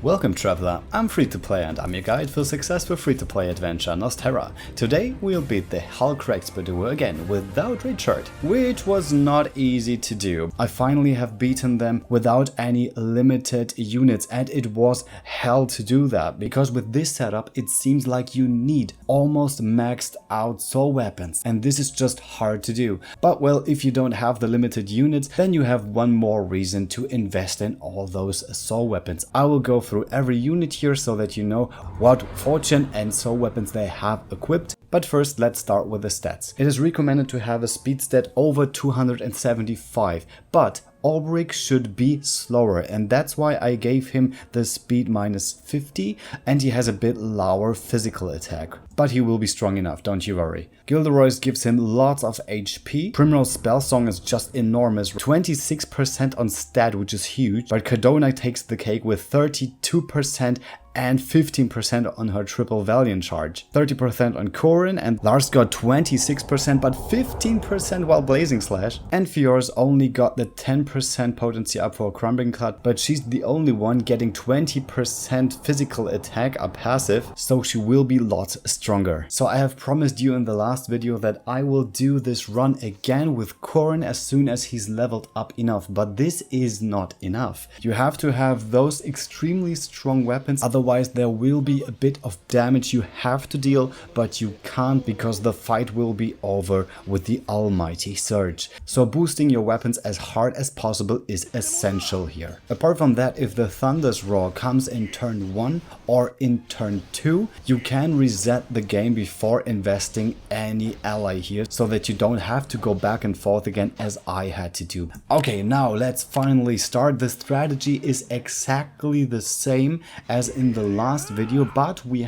Welcome traveler, I'm Free2Play and I'm your guide for successful free-to-play adventure Nostera. Today we'll beat the Craigspear Duo again without Richard, which was not easy to do. I finally have beaten them without any limited units and it was hell to do that, because with this setup it seems like you need almost maxed out soul weapons and this is just hard to do. But well, if you don't have the limited units, then you have one more reason to invest in all those soul weapons. I will go through every unit here so that you know what fortune and soul weapons they have equipped. But first let's start with the stats. It is recommended to have a speed stat over 275, but Olbrich should be slower, and that's why I gave him the speed minus 50, and he has a bit lower physical attack. But he will be strong enough, don't you worry. Gilderoy's gives him lots of HP. Primrose Spell Song is just enormous, 26% on stat, which is huge, but Cardona takes the cake with 32% and 15% on her triple Valiant charge. 30% on Kouren, and Lars got 26% but 15% while Blazing Slash. And Fiore's only got the 10% potency up for Crumbling Cut, but she's the only one getting 20% physical attack up passive, so she will be lots stronger. So I have promised you in the last video that I will do this run again with Kouren as soon as he's leveled up enough, but this is not enough. You have to have those extremely strong weapons, otherwise there will be a bit of damage you have to deal, but you can't because the fight will be over with the almighty surge. So boosting your weapons as hard as possible is essential here. Apart from that, if the Thunder's Roar comes in turn 1 or in turn 2, you can reset the game before investing any ally here, so that you don't have to go back and forth again as I had to do. Okay, now let's finally start. The strategy is exactly the same as in the last video, but we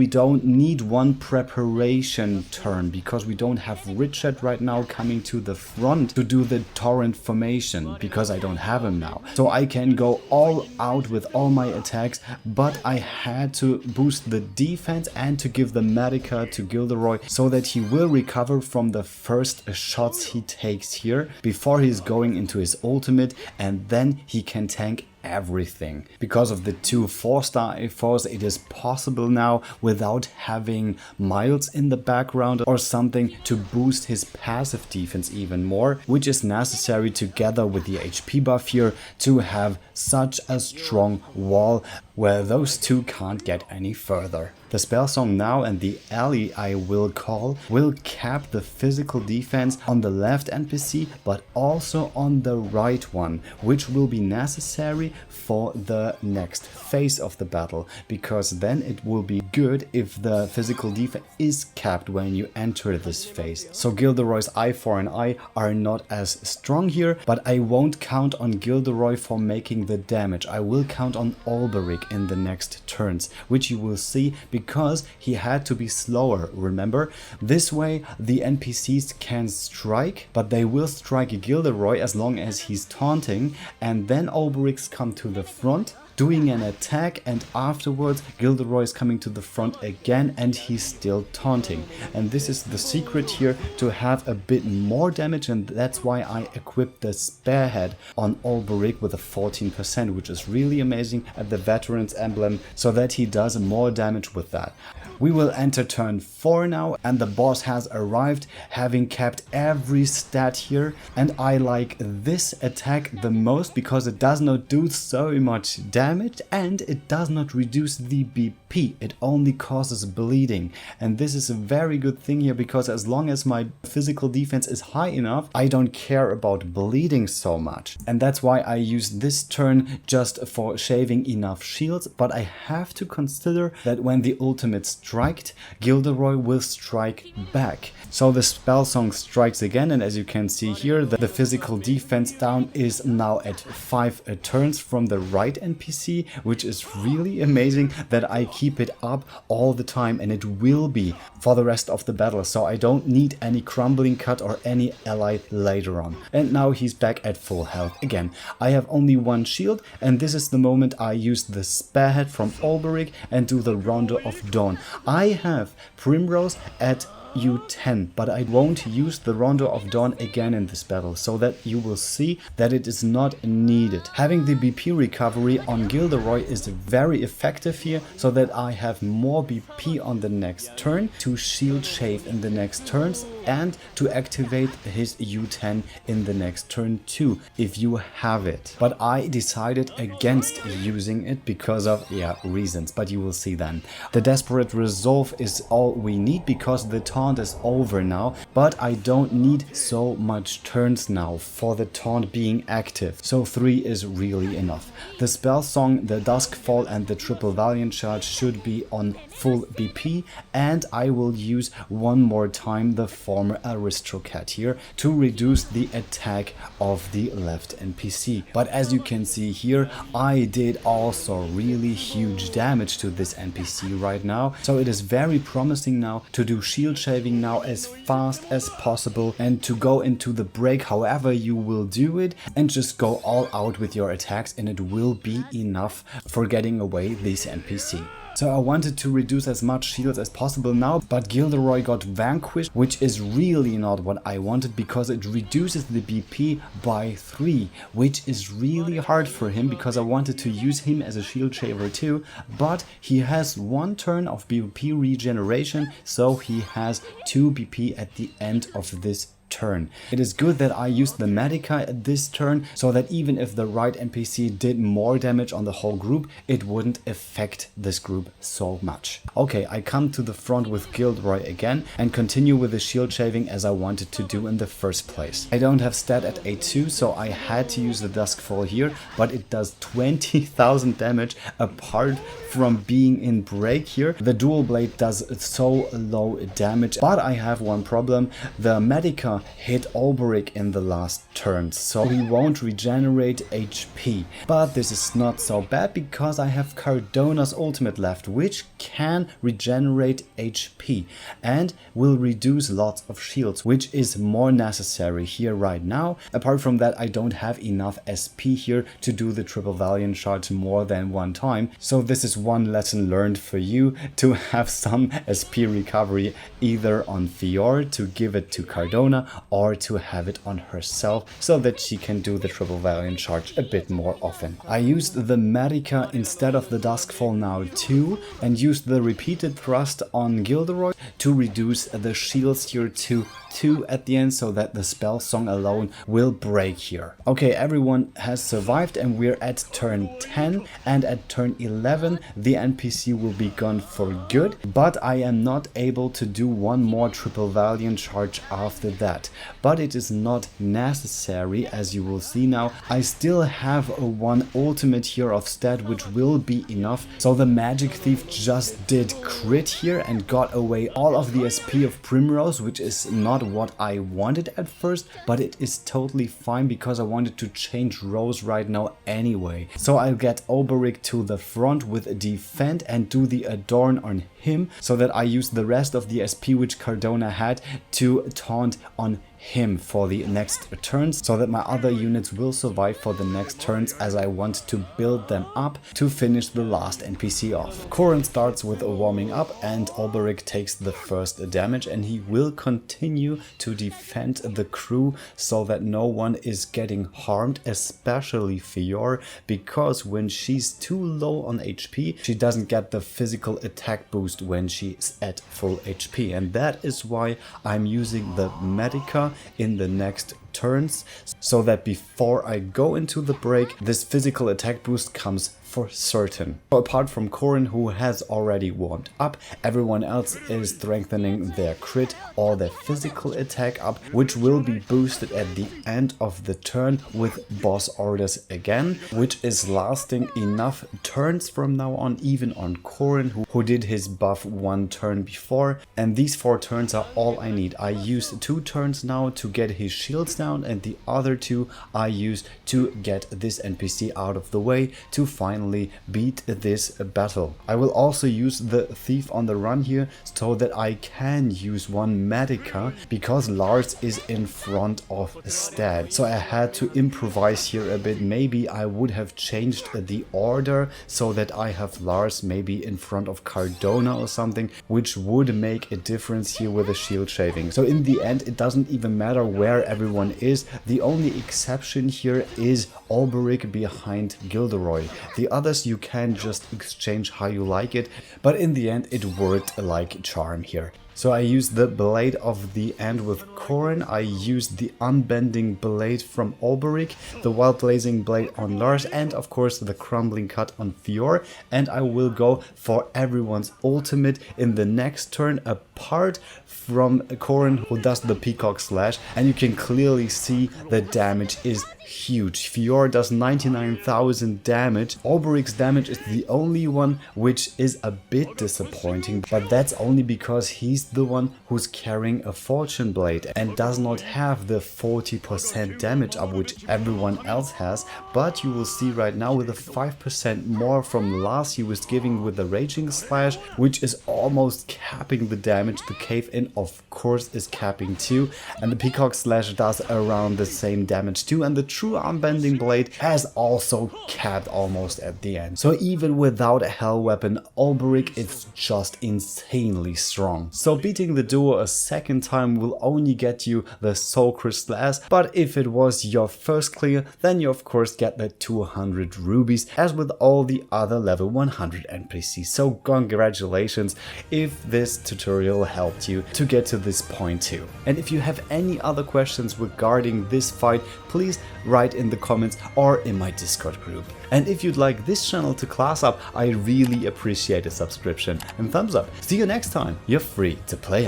don't need one preparation turn because we don't have Richard right now coming to the front to do the torrent formation, because I don't have him now. So I can go all out with all my attacks, but I had to boost the defense and to give the Medica to Gilderoy so that he will recover from the first shots he takes here before he's going into his ultimate, and then he can tank everything. Because of the 2 4-star A4s, it is possible now without having Miles in the background or something to boost his passive defense even more, which is necessary together with the HP buff here to have such a strong wall where those two can't get any further. The Spell Song now and the ally I will call will cap the physical defense on the left NPC, but also on the right one, which will be necessary for the next phase of the battle, because then it will be good if the physical defense is capped when you enter this phase. So Gilderoy's I4 and I are not as strong here, but I won't count on Gilderoy for making the damage. I will count on Olberic in the next turns, which you will see because he had to be slower, remember? This way the NPCs can strike, but they will strike Gilderoy as long as he's taunting, and then Olberic's come to the front doing an attack, and afterwards Gilderoy is coming to the front again and he's still taunting. And this is the secret here, to have a bit more damage, and that's why I equipped the Spearhead on Olberic with a 14%, which is really amazing at the Veteran's emblem, so that he does more damage with that. We will enter turn 4 now, and the boss has arrived, having kept every stat here, and I like this attack the most because it does not do so much damage and it does not reduce the BP, it only causes bleeding. And this is a very good thing here, because as long as my physical defense is high enough, I don't care about bleeding so much. And that's why I use this turn just for shaving enough shields, but I have to consider that when the ultimate striked, Gilderoy will strike back. So the Spell Song strikes again, and as you can see here, the physical defense down is now at 5 turns from the right NPC, which is really amazing that I keep it up all the time, and it will be for the rest of the battle, so I don't need any Crumbling Cut or any ally later on. And now he's back at full health again. I have only 1 shield, and this is the moment I use the Spearhead from Olberic and do the Rondo of Dawn. I have Primrose at U10, but I won't use the Rondo of Dawn again in this battle, so that you will see that it is not needed. Having the BP recovery on Gilderoy is very effective here, so that I have more BP on the next turn to shield shave in the next turns and to activate his U10 in the next turn too, if you have it. But I decided against using it because of, reasons, but you will see then. The Desperate Resolve is all we need because the taunt is over now, but I don't need so much turns now for the taunt being active, so 3 is really enough. The Spell Song, the Duskfall and the Triple Valiant Charge should be on full BP, and I will use one more time the former Aristocrat here to reduce the attack of the left NPC. But as you can see here, I did also really huge damage to this NPC right now, so it is very promising now to do shield shaving now as fast as possible and to go into the break however you will do it and just go all out with your attacks, and it will be enough for getting away this NPC. So I wanted to reduce as much shields as possible now, but Gilderoy got vanquished, which is really not what I wanted because it reduces the BP by 3, which is really hard for him because I wanted to use him as a shield shaver too, but he has 1 turn of BP regeneration, so he has 2 BP at the end of this turn. It is good that I used the Medica at this turn, so that even if the right NPC did more damage on the whole group, it wouldn't affect this group so much. Okay, I come to the front with Gilderoy again and continue with the shield shaving as I wanted to do in the first place. I don't have stat at A2, so I had to use the Duskfall here, but it does 20,000 damage apart from being in break here. The dual blade does so low damage, but I have one problem. The Medica hit Olberic in the last turn, so he won't regenerate HP. But this is not so bad because I have Cardona's ultimate left, which can regenerate HP and will reduce lots of shields, which is more necessary here right now. Apart from that, I don't have enough SP here to do the Triple Valiant Charge more than 1 time, so this is one lesson learned for you, to have some SP recovery either on Fior to give it to Cardona or to have it on herself so that she can do the Triple Valiant Charge a bit more often. I used the Medica instead of the Duskfall now too, and used the repeated thrust on Gilderoy to reduce the shields here to 2 at the end, so that the Spell Song alone will break here. Okay, everyone has survived and we're at turn 10, and at turn 11 the NPC will be gone for good, but I am not able to do one more Triple Valiant Charge after that. But it is not necessary, as you will see now. I still have a 1 ultimate here of stat, which will be enough. So the Magic Thief just did crit here and got away all of the SP of Primrose, which is not what I wanted at first, but it is totally fine because I wanted to change rows right now anyway. So I'll get Olberic to the front with Defend and do the Adorn on him, so that I use the rest of the SP which Cardona had to taunt on him for the next turns, so that my other units will survive for the next turns, as I want to build them up to finish the last NPC off. Kouren starts with a warming up and Olberic takes the first damage, and he will continue to defend the crew so that no one is getting harmed, especially Fior, because when she's too low on HP, she doesn't get the physical attack boost when she's at full HP, and that is why I'm using the Medica in the next turns, so that before I go into the break, this physical attack boost comes for certain. Apart from Kouren, who has already warmed up, everyone else is strengthening their crit or their physical attack up, which will be boosted at the end of the turn with boss orders again, which is lasting enough turns from now on, even on Kouren, who did his buff 1 turn before, and these 4 turns are all I need. I use 2 turns now to get his shields down, and the other 2 I use to get this NPC out of the way to finally finally beat this battle. I will also use the Thief on the Run here so that I can use one Medica because Lars is in front of Stead. So I had to improvise here a bit. Maybe I would have changed the order so that I have Lars maybe in front of Cardona or something, which would make a difference here with the shield shaving. So in the end, it doesn't even matter where everyone is. The only exception here is Alberic behind Gilderoy. The others you can just exchange how you like it, but in the end it worked like charm here. So I used the Blade of the End with Kouren, I used the Unbending Blade from Alberic, the Wild Blazing Blade on Lars, and of course the Crumbling Cut on Fior, and I will go for everyone's ultimate in the next turn apart from Kouren, who does the Peacock Slash, and you can clearly see the damage is huge. Fior does 99,000 damage. Alberic's damage is the only one which is a bit disappointing, but that's only because he's the one who's carrying a Fortune Blade and does not have the 40% damage up which everyone else has. But you will see right now with the 5% more from Lars he was giving with the Raging Slash, which is almost capping the damage. The Cave In of course is capping too, and the Peacock Slash does around the same damage too, and the True Unbending Blade has also capped almost at the end. So even without a Hell Weapon, Alberic is just insanely strong. So beating the duo a second time will only get you the Soul Crystal, but if it was your first clear, then you of course get the 200 rubies as with all the other level 100 NPCs. So congratulations if this tutorial helped you to get to this point too. And if you have any other questions regarding this fight, please write in the comments or in my Discord group. And if you'd like this channel to class up, I really appreciate a subscription and thumbs up. See you next time, you're free to play.